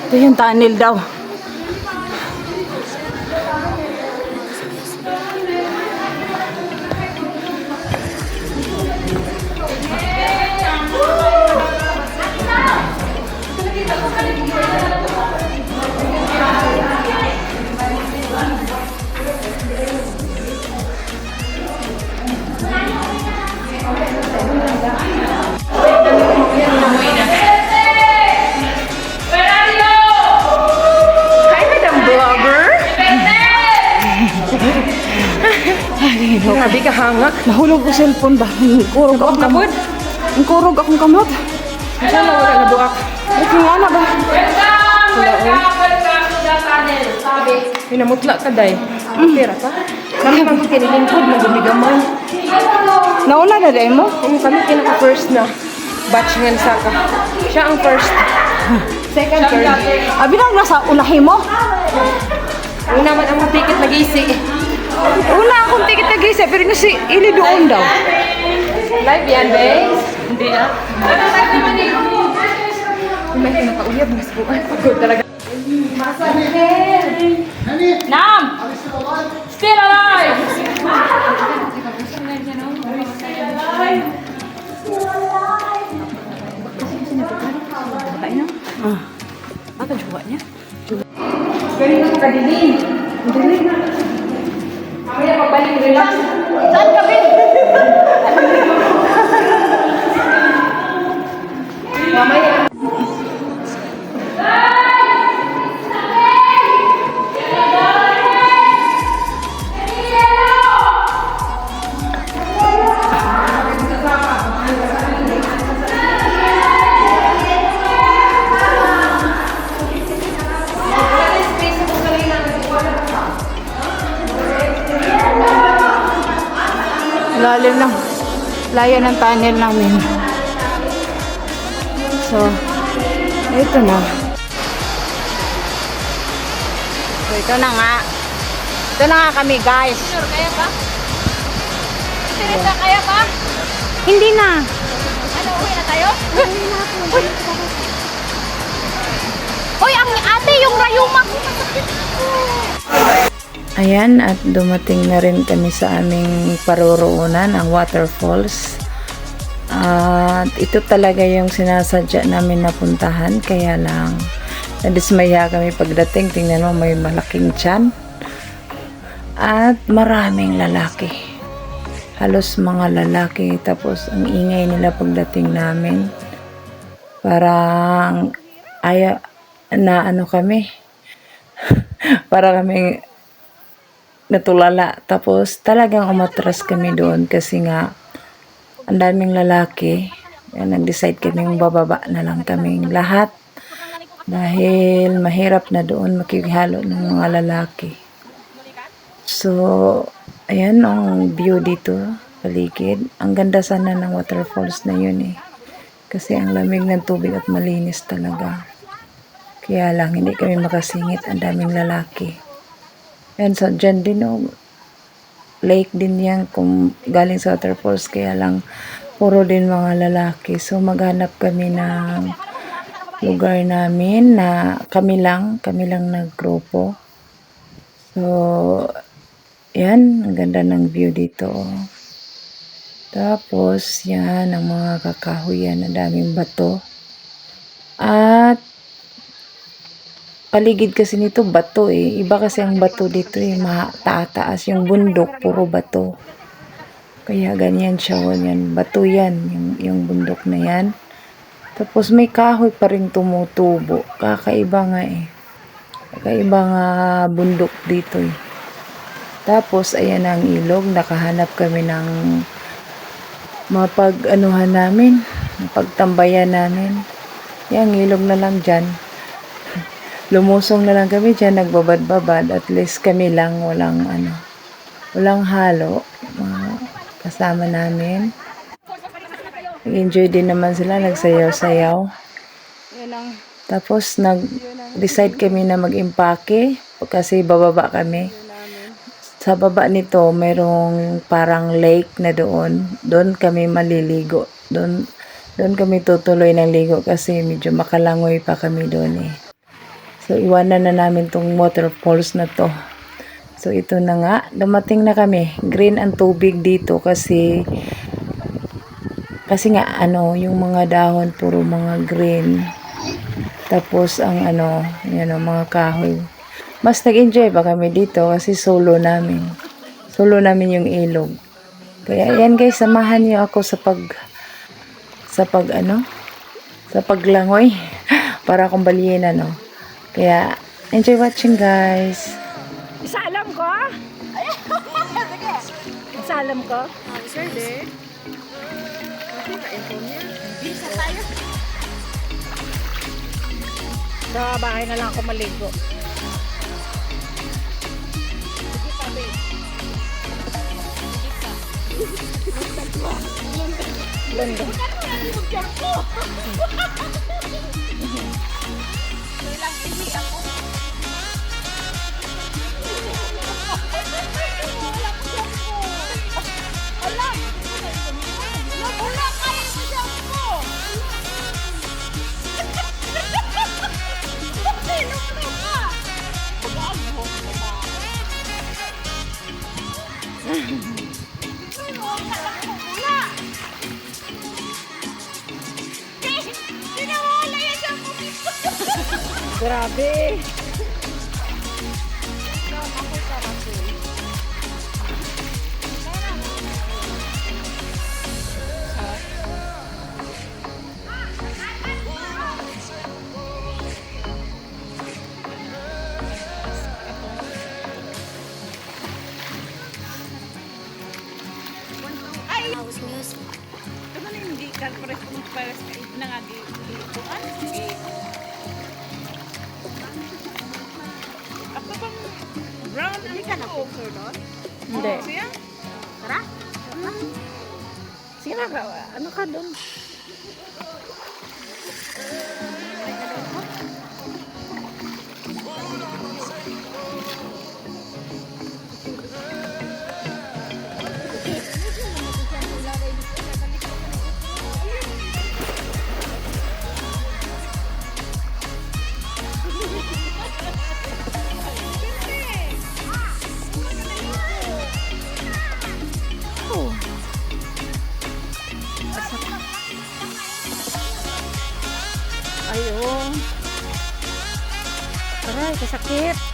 Ito yung tunnel daw. Grabe ka hanga. Nahulog ko cellphone ba? Kurog akong kamot. Kurog akong kamot. Sana wala na buak. Ito nga na ba? Pinamutla ka, day. Pera ka? Kami mag kinilingkod, mag-umigamay. Nauna na dahil mo? Kami kinaka-first na batch nga sa ka. Siya ang first. Second, third. Abi na nasa unahin mo. Una man ang ticket nag-isi. Una akong ticket na gisa, pero nasi ili doon daw. Live yan, babe. Hindi na. May kinakauyab, mas buwan. Pagod talaga. Nam! Still alive! Apa jawabnya? Ganun ka kadili. Dili na. Mamaya pagbalik, relax. Saan ka, Ben? Mamaya. Lalim ng layo ng tunnel namin. So, ito na. So, ito na nga. Ito na nga kami, guys. Sure, kaya ba? Teresa, kaya ba? Hindi na. Ano, uwi na tayo? Uy, ang ate, yung rayuma ko. Ayan, at dumating na rin kami sa aming paroroonan, ang waterfalls. At ito talaga yung sinasadya namin napuntahan, kaya lang nadismaya kami pagdating. Tingnan mo, may malaking tiyan. At maraming lalaki. Halos mga lalaki. Tapos ang ingay nila pagdating namin. Parang na ano kami. Para kami natulala. Tapos talagang umatras kami doon kasi nga ang daming lalaki. Nag-decide kaming bababa na lang kaming lahat dahil mahirap na doon makikihalo ng mga lalaki. So, ayan ang view dito, paligid. Ang ganda sana ng waterfalls na yun eh. Kasi ang lamig ng tubig at malinis talaga. Kaya lang, hindi kami makasingit. Ang daming lalaki. And so, dyan din lake din yan kung galing sa waterfalls. Kaya lang, puro din mga lalaki. So, maghanap kami ng lugar namin na kami lang naggrupo. So, yan, ang ganda ng view dito. Tapos, yan, ang mga kakahoy yan, ang daming bato. At, paligid kasi nito, bato eh. Iba kasi ang bato dito eh, taas yung bundok, puro bato. Kaya ganyan siya, yan. Bato yan, yung bundok na yan. Tapos, may kahoy pa rin tumutubo. Kakaiba nga eh. Kakaiba nga bundok dito eh. Tapos, ayan ang ilog. Nakahanap kami ng mapag-anuhan namin. Mapagtambayan namin. Yan, ilog na lang dyan. Lumusong na lang kami dyan. Nagbabad-babad. At least kami lang. Walang halo. Mga kasama namin. Enjoy din naman sila. Nagsayaw-sayaw. Tapos, nag-decide kami na mag-impake. Kasi bababa kami. Sa baba nito, mayroong parang lake na doon. Doon kami maliligo. Doon kami tutuloy ng ligo kasi medyo makalangoy pa kami doon eh. So, iwanan na namin tong waterfalls na to. So, ito na nga. Dumating na kami. Green ang tubig dito kasi nga yung mga dahon puro mga green. Tapos ang mga kahoy. Mas nag-enjoy pa kami dito kasi solo namin. Solo namin yung ilog. Kaya yan guys, samahan niyo ako sa paglangoy para akong baliyena, no. Kaya enjoy watching guys. Isalam ko? Isalam ko? Hindi. Bisa tayo. Sa bahay na lang ako maligo. London. Grabe. House music. Ano na hindi ka pares ka nangagi ituan? Ako bang brown ang ka na picture doon? Hindi. Siya? Tara. Sige na, ano ka doon? Ayun. Aray, kasakit.